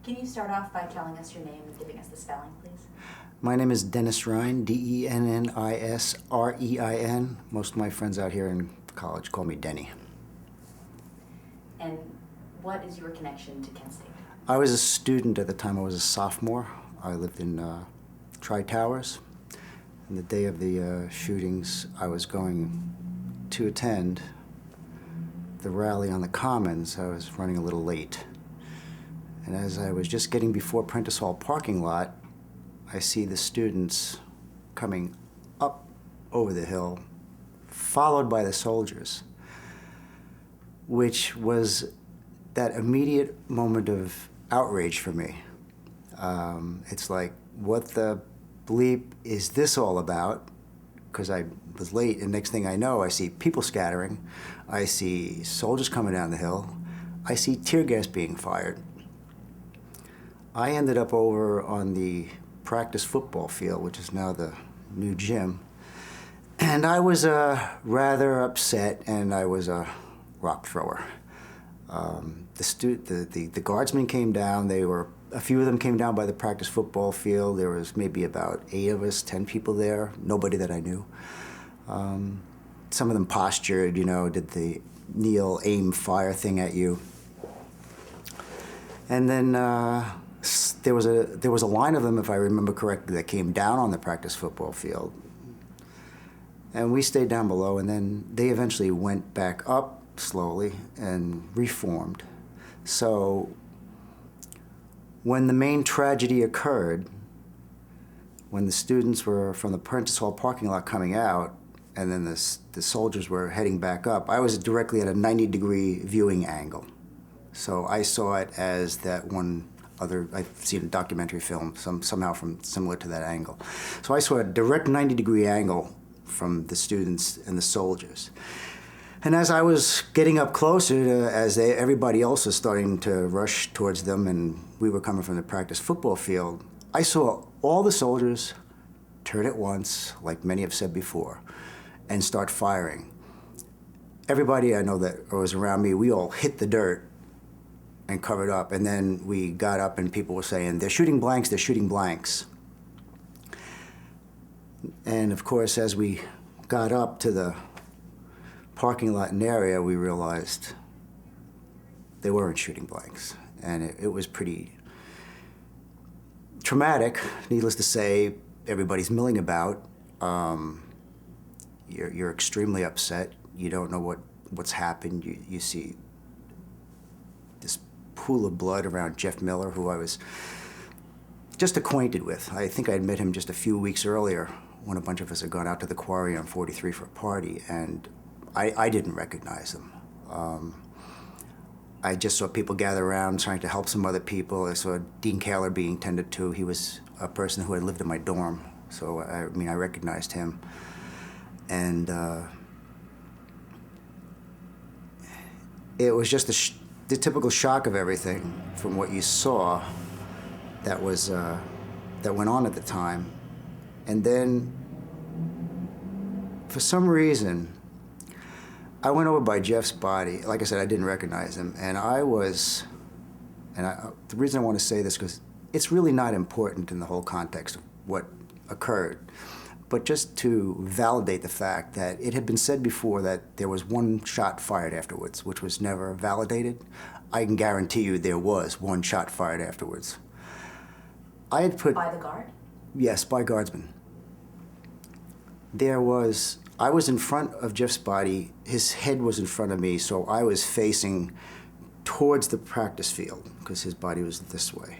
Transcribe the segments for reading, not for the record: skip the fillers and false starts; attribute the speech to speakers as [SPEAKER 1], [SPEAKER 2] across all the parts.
[SPEAKER 1] Can you start off by telling us your name and giving us the spelling, please?
[SPEAKER 2] My name is Dennis Rein, Dennisrein. Most of my friends out here in college call me Denny.
[SPEAKER 1] And what is your connection to Kent State?
[SPEAKER 2] I was a student at the time. I was a sophomore. I lived in Tri-Towers. And the day of the shootings, I was going to attend the rally on the Commons. I was running a little late. And as I was just getting before Prentice Hall parking lot, I see the students coming up over the hill, followed by the soldiers, which was that immediate moment of outrage for me. It's like, what the bleep is this all about? Because I was late, and next thing I know, I see people scattering. I see soldiers coming down the hill. I see tear gas being fired. I ended up over on the practice football field, which is now the new gym. And I was rather upset, and I was a rock thrower. The guardsmen came down. A few of them came down by the practice football field. There was maybe about 8 of us, 10 people there, nobody that I knew. Some of them postured, did the kneel, aim, fire thing at you. And then there was a line of them, if I remember correctly, that came down on the practice football field. And we stayed down below, and then they eventually went back up slowly and reformed. So when the main tragedy occurred, when the students were from the Prentice Hall parking lot coming out, and then the soldiers were heading back up, I was directly at a 90-degree viewing angle. So I saw it as that one other, I've seen a documentary film somehow similar to that angle. So I saw a direct 90-degree angle from the students and the soldiers. And as I was getting up closer, everybody else was starting to rush towards them, and we were coming from the practice football field, I saw all the soldiers turn at once, like many have said before, and start firing. Everybody I know that was around me, we all hit the dirt and covered up, and then we got up and people were saying, they're shooting blanks, they're shooting blanks. And of course, as we got up to the parking lot and area, we realized they weren't shooting blanks. And it was pretty traumatic, needless to say. Everybody's milling about. You're extremely upset. You don't know what's happened. You see this pool of blood around Jeff Miller, who I was just acquainted with. I think I had met him just a few weeks earlier when a bunch of us had gone out to the quarry on 43 for a party, and I didn't recognize him. I just saw people gather around trying to help some other people. I saw Dean Kaler being tended to. He was a person who had lived in my dorm, so I recognized him. And it was just the typical shock of everything from what you saw that went on at the time. And then, for some reason, I went over by Jeff's body. Like I said, I didn't recognize him. And the reason I want to say this, because it's really not important in the whole context of what occurred, but just to validate the fact that it had been said before that there was one shot fired afterwards, which was never validated. I can guarantee you there was one shot fired afterwards. I had put...
[SPEAKER 1] By the guard?
[SPEAKER 2] Yes, by guardsmen. I was in front of Jeff's body, his head was in front of me, so I was facing towards the practice field, because his body was this way.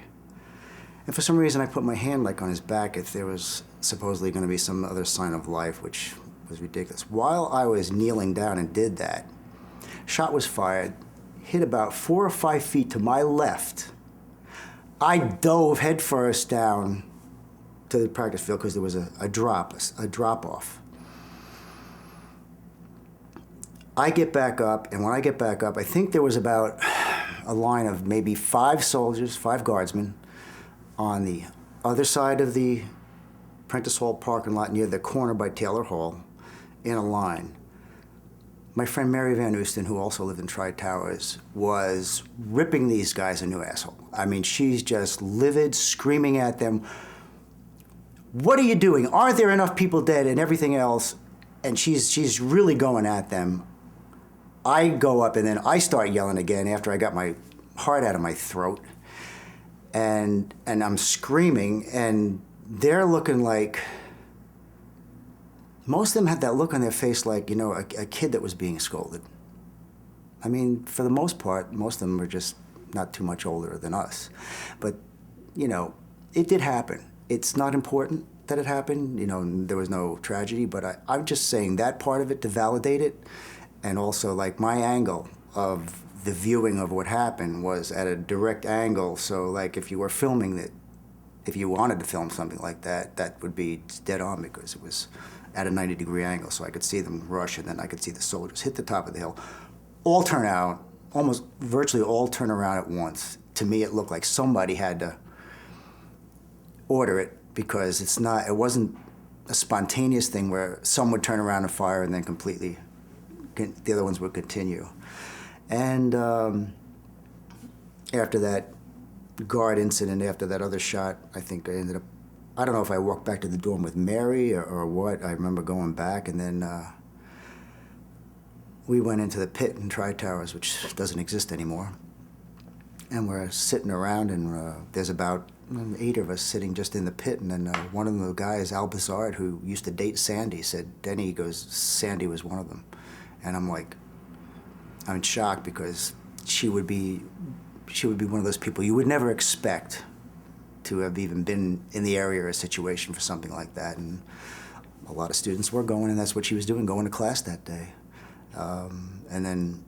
[SPEAKER 2] And for some reason, I put my hand on his back if there was supposedly going to be some other sign of life, which was ridiculous. While I was kneeling down and did that, shot was fired, hit about 4 or 5 feet to my left. I dove headfirst down to the practice field because there was a drop-off. I get back up, and when I get back up, I think there was about a line of maybe 5 soldiers, 5 guardsmen, on the other side of the Prentice Hall parking lot near the corner by Taylor Hall, in a line. my friend Mary Van Oosten, who also lived in Tri-Towers, was ripping these guys a new asshole. I mean, she's just livid, screaming at them, "What are you doing? Aren't there enough people dead?" and everything else. And she's really going at them. I go up and then I start yelling again after I got my heart out of my throat. And I'm screaming, and they're looking like, most of them had that look on their face like, a kid that was being scolded. I mean, for the most part, most of them were just not too much older than us. But, it did happen. It's not important that it happened. There was no tragedy, but I'm just saying that part of it to validate it. And also, like, my angle of the viewing of what happened was at a direct angle. So, like, if you were filming it, if you wanted to film something like that, that would be dead on because it was at a 90-degree angle. So I could see them rush, and then I could see the soldiers hit the top of the hill, all turn out, almost virtually all turn around at once. To me, it looked like somebody had to order it because it wasn't a spontaneous thing where some would turn around and fire and then the other ones would continue. And after that guard incident, after that other shot, I think I don't know if I walked back to the dorm with Mary or what. I remember going back, and then we went into the pit in Tri-Towers, which doesn't exist anymore. And we're sitting around, and there's about 8 of us sitting just in the pit. And then one of the guys, Al Bizard, who used to date Sandy, said, Denny, he goes, Sandy was one of them. And I'm in shock because she would be one of those people you would never expect to have even been in the area or a situation for something like that. And a lot of students were going, and that's what she was doing, going to class that day. And then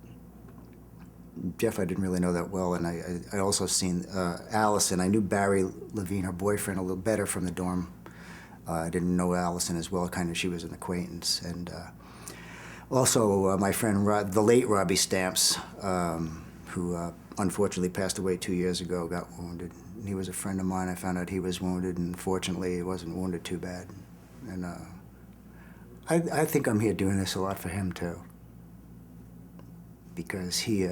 [SPEAKER 2] Jeff, I didn't really know that well, and I also seen Allison. I knew Barry Levine, her boyfriend, a little better from the dorm. I didn't know Allison as well, kind of, she was an acquaintance. And also my friend, the late Robbie Stamps, who unfortunately passed away 2 years ago, got wounded. He was a friend of mine. I found out he was wounded, and fortunately he wasn't wounded too bad. And I think I'm here doing this a lot for him too, because he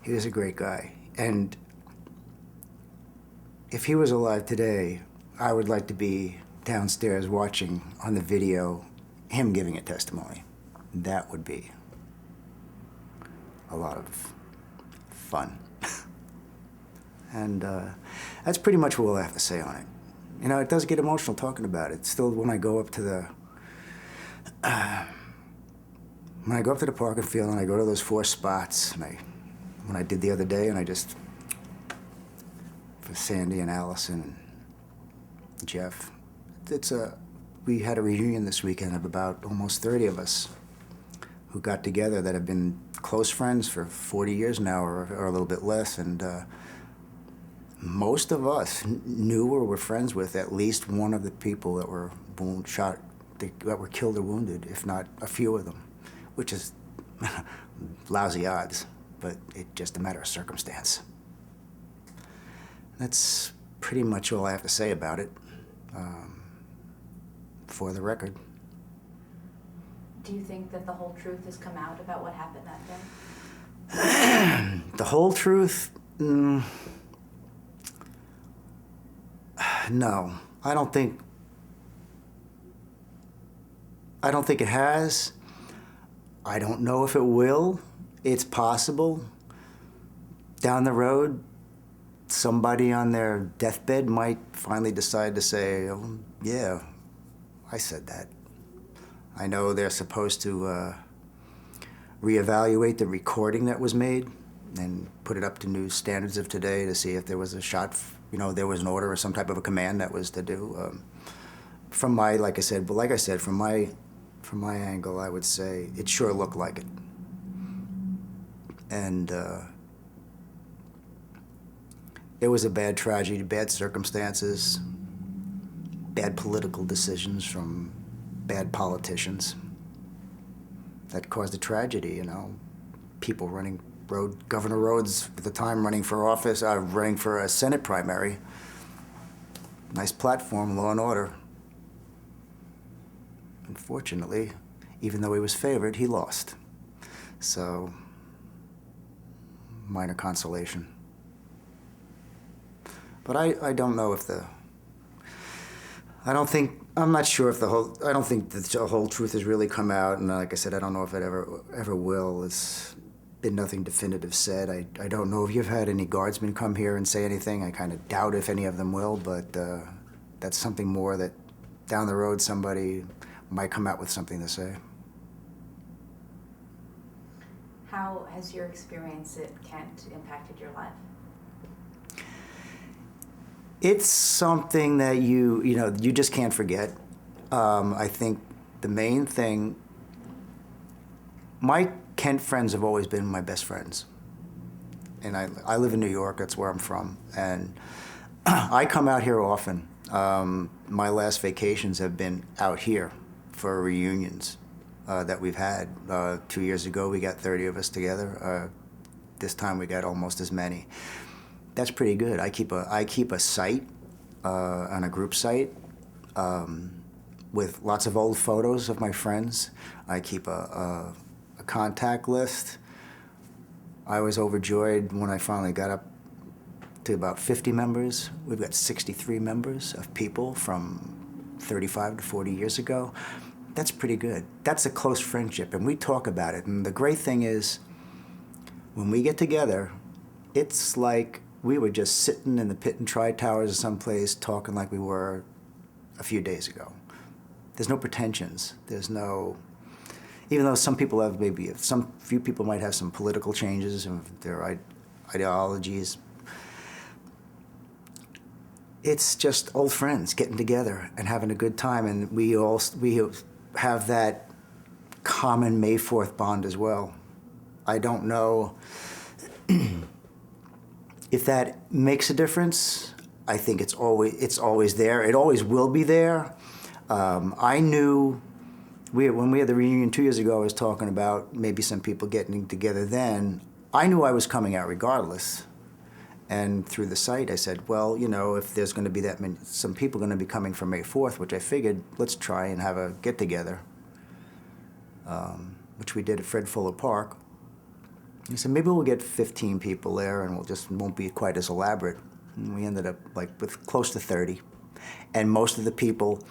[SPEAKER 2] was a great guy. And if he was alive today, I would like to be downstairs watching on the video him giving a testimony. That would be a lot of fun. And that's pretty much all I have to say on it. It does get emotional talking about it. Still, when I go up to the parking field and I go to those 4 spots, and when I did the other day, and I just, for Sandy and Allison and Jeff, we had a reunion this weekend of about almost 30 of us who got together that have been close friends for 40 years now, or a little bit less, and most of us knew or were friends with at least one of the people that were that were killed or wounded, if not a few of them, which is lousy odds, but it's just a matter of circumstance. That's pretty much all I have to say about it, for the record.
[SPEAKER 1] Do you think that the whole truth has come out about what happened that day?
[SPEAKER 2] The whole truth? No, I don't think it has. I don't know if it will. It's possible. Down the road, somebody on their deathbed might finally decide to say, oh, yeah, I said that. I know they're supposed to reevaluate the recording that was made and put it up to new standards of today to see if there was a shot, there was an order or some type of a command that was to do. From my, like I said, from my angle, I would say it sure looked like it. And it was a bad tragedy, bad circumstances, bad political decisions from bad politicians that caused a tragedy, People Governor Rhodes at the time running for office, running for a Senate primary. Nice platform, law and order. Unfortunately, even though he was favored, he lost. So, minor consolation. But I don't know if I'm not sure if I don't think the whole truth has really come out, and like I said, I don't know if it ever will. It's been nothing definitive said. I don't know if you've had any guardsmen come here and say anything. I kind of doubt if any of them will, but that's something more that down the road somebody might come out with something to say.
[SPEAKER 1] How has your experience at Kent impacted your life?
[SPEAKER 2] It's something that you just can't forget. I think the main thing, my Kent friends have always been my best friends. And I live in New York, that's where I'm from. And I come out here often. My last vacations have been out here for reunions that we've had. 2 years ago, we got 30 of us together. This time we got almost as many. That's pretty good. I keep a site on a group site with lots of old photos of my friends. I keep a contact list. I was overjoyed when I finally got up to about 50 members. We've got 63 members of people from 35 to 40 years ago. That's pretty good. That's a close friendship, and we talk about it. And the great thing is, when we get together, it's like we were just sitting in the Pit and Tri Towers or someplace talking like we were a few days ago. There's no pretensions. There's no, even though some people have few people might have some political changes in their ideologies. It's just old friends getting together and having a good time, and we have that common May 4th bond as well. I don't know if that makes a difference. I think it's always there. It always will be there. I knew when we had the reunion 2 years ago, I was talking about maybe some people getting together then. I knew I was coming out regardless. And through the site, I said, well, if there's going to be that many, some people going to be coming for May 4th, which I figured, let's try and have a get-together, which we did at Fred Fuller Park. He said, maybe we'll get 15 people there, and won't be quite as elaborate. And we ended up with close to 30. And most of the people,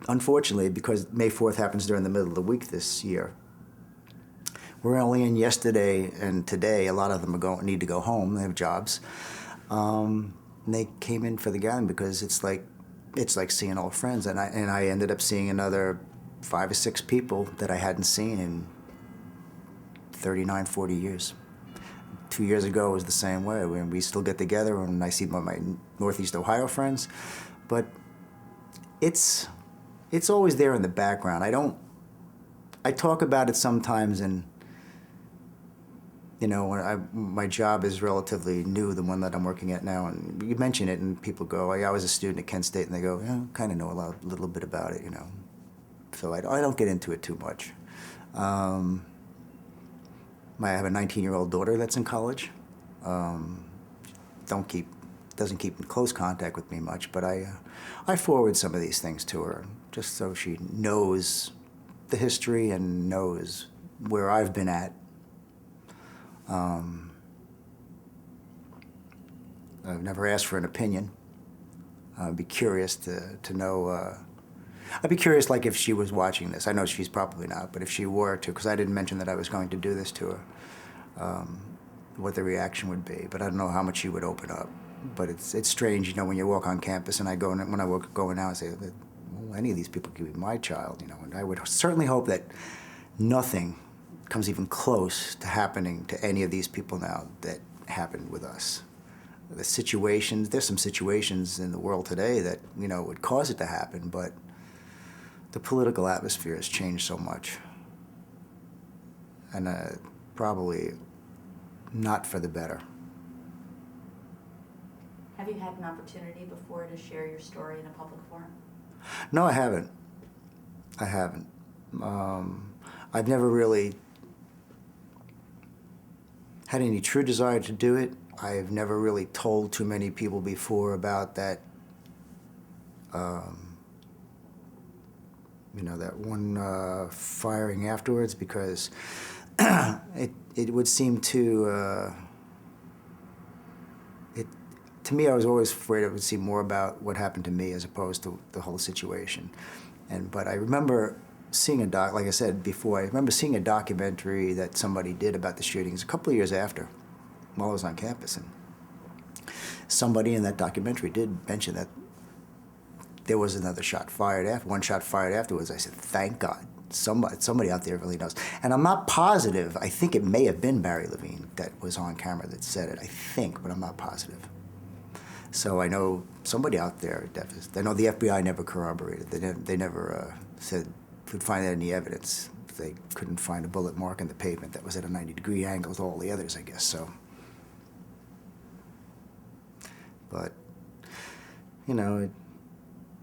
[SPEAKER 2] unfortunately, because May 4th happens during the middle of the week this year, we're only in yesterday and today. A lot of them need to go home. They have jobs. And they came in for the gathering because it's like seeing old friends. And I ended up seeing another 5 or 6 people that I hadn't seen in 39, 40 years. 2 years ago was the same way. We still get together, and I see my Northeast Ohio friends. But it's always there in the background. I talk about it sometimes, and my job is relatively new, the one that I'm working at now, and you mention it, and people go, I was a student at Kent State, and they go, yeah, kind of know a little bit about it, So I don't get into it too much. I have a 19-year-old daughter that's in college. Doesn't keep in close contact with me much, but I forward some of these things to her just so she knows the history and knows where I've been at. I've never asked for an opinion. I'd be curious to know. I'd be curious, if she was watching this. I know she's probably not, but if she were to, because I didn't mention that I was going to do this to her, what the reaction would be. But I don't know how much she would open up. But it's strange, when you walk on campus, and when I go in now, I say, well, any of these people could be my child, And I would certainly hope that nothing comes even close to happening to any of these people now that happened with us. There's some situations in the world today that, would cause it to happen, but the political atmosphere has changed so much. And probably not for the better.
[SPEAKER 1] Have you had an opportunity before to share your story in a public forum?
[SPEAKER 2] No, I haven't. I've never really had any true desire to do it. I've never really told too many people before about that that one firing afterwards, because it would seem to to me, I was always afraid it would seem more about what happened to me as opposed to the whole situation. But I remember seeing like I said before, I remember seeing a documentary that somebody did about the shootings a couple of years after, while I was on campus, and somebody in that documentary did mention that there was another shot fired after, one shot fired afterwards. I said, thank God. Somebody out there really knows. And I'm not positive. I think it may have been Barry Levine that was on camera that said it. I think, but I'm not positive. So I know somebody out there. I know the FBI never corroborated. They never said could find any evidence. They couldn't find a bullet mark in the pavement that was at a 90-degree angle with all the others, I guess. So, but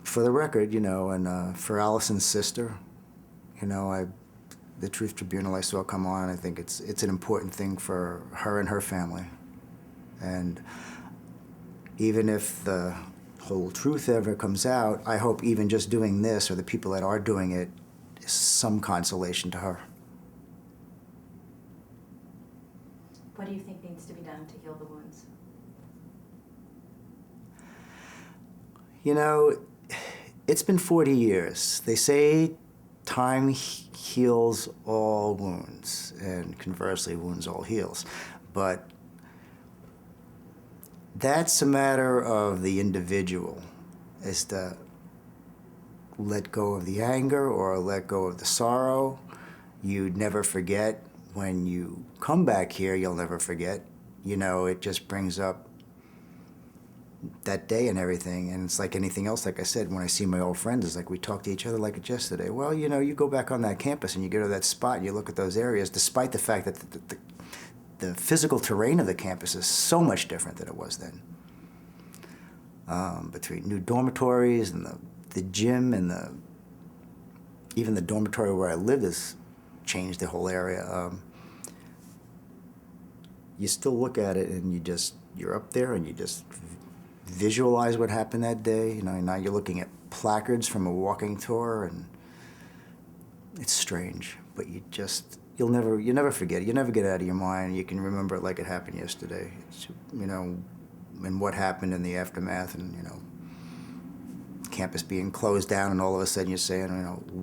[SPEAKER 2] for the record, and for Allison's sister, the Truth Tribunal I saw come on, I think it's an important thing for her and her family. And even if the whole truth ever comes out, I hope even just doing this, or the people that are doing it, is some consolation to her.
[SPEAKER 1] What do you think needs to be done to heal the wounds?
[SPEAKER 2] It's been 40 years. They say time heals all wounds, and conversely, wounds all heals. But that's a matter of the individual, is to let go of the anger or let go of the sorrow. You'd never forget. When you come back here, you'll never forget. It just brings up that day and everything. And it's like anything else, like I said, when I see my old friends, it's like we talk to each other like it's yesterday. Well, you go back on that campus and you go to that spot and you look at those areas, despite the fact that the physical terrain of the campus is so much different than it was then. Between new dormitories and the gym and even the dormitory where I lived has changed the whole area. You still look at it and you're up there and you just visualize what happened that day. Now you're looking at placards from a walking tour, and it's strange, but you'll never forget it. You never get it out of your mind. You can remember it like it happened yesterday. And what happened in the aftermath, and campus being closed down, and all of a sudden you're saying,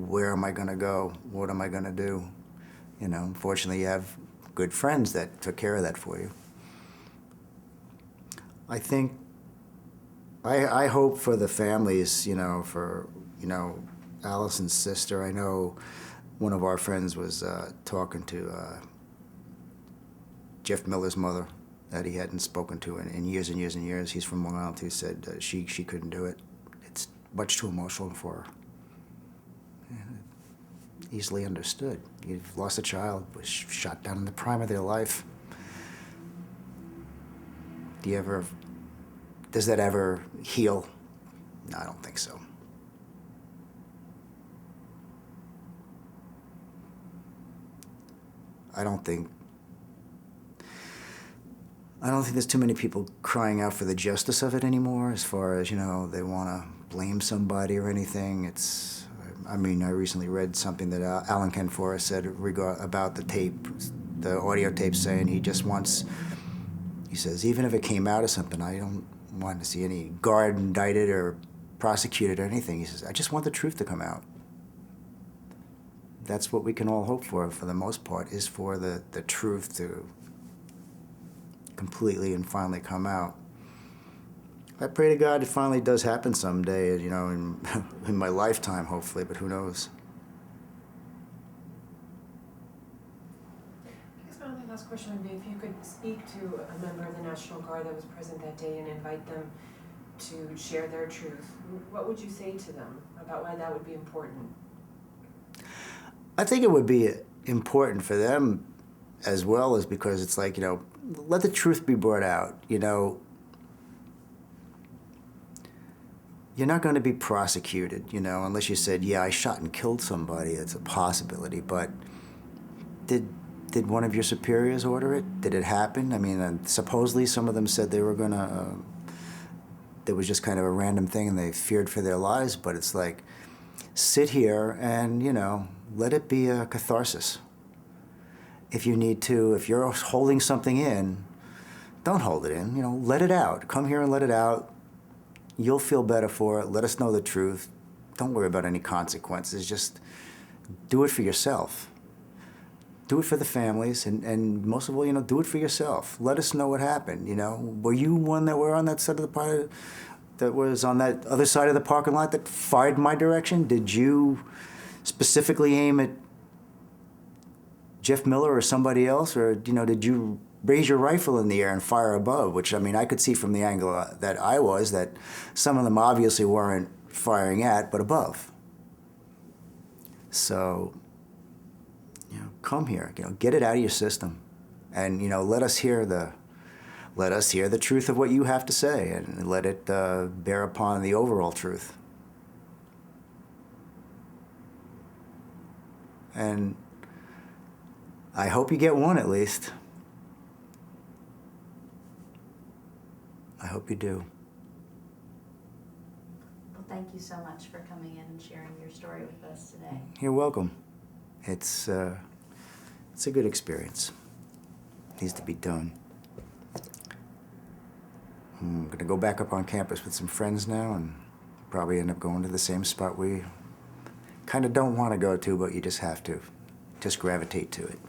[SPEAKER 2] where am I going to go? What am I going to do? Fortunately, you have good friends that took care of that for you. I think, I hope for the families, for Allison's sister. I know one of our friends was talking to Jeff Miller's mother that he hadn't spoken to in years and years and years. He's from Long Island, who said she couldn't do it. It's much too emotional for her. Easily understood. You've lost a child, was shot down in the prime of their life. Does that ever heal? No, I don't think so. I don't think there's too many people crying out for the justice of it anymore, as far as, they want to blame somebody or anything. I recently read something that Alan Ken Forrest said about the audio tape, saying he says, even if it came out of something, I don't want to see any guard indicted or prosecuted or anything. He says, I just want the truth to come out. That's what we can all hope for the most part, is for the truth to completely and finally come out. I pray to God it finally does happen someday, in my lifetime, hopefully, but who knows?
[SPEAKER 3] I guess my only last question would be if you could speak to a member of the National Guard that was present that day and invite them to share their truth. What would you say to them about why that would be important?
[SPEAKER 2] I think it would be important for them as well, as because it's like, let the truth be brought out. You're not going to be prosecuted, unless you said, yeah, I shot and killed somebody. It's a possibility. But did one of your superiors order it? Did it happen? Supposedly some of them said they were going to, it was just kind of a random thing and they feared for their lives. But it's like, sit here and, let it be a catharsis. If you need to, if you're holding something in, don't hold it in, let it out. Come here and let it out. You'll feel better for it. Let us know the truth. Don't worry about any consequences. Just do it for yourself. Do it for the families, and most of all, do it for yourself. Let us know what happened, Were you one that were on that side of the park, that was on that other side of the parking lot that fired my direction? Did you specifically aim at Jeff Miller or somebody else? Or, did you raise your rifle in the air and fire above? Which, I could see from the angle that I was that some of them obviously weren't firing at, but above. So, come here, get it out of your system, and let us hear the truth of what you have to say, and let it bear upon the overall truth. And I hope you get one at least. I hope you do.
[SPEAKER 1] Well, thank you so much for coming in and sharing your story with us today.
[SPEAKER 2] You're welcome. It's a good experience. It needs to be done. I'm going to go back up on campus with some friends now and probably end up going to the same spot we kind of don't want to go to, but you just have to. Just gravitate to it.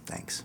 [SPEAKER 2] Thanks.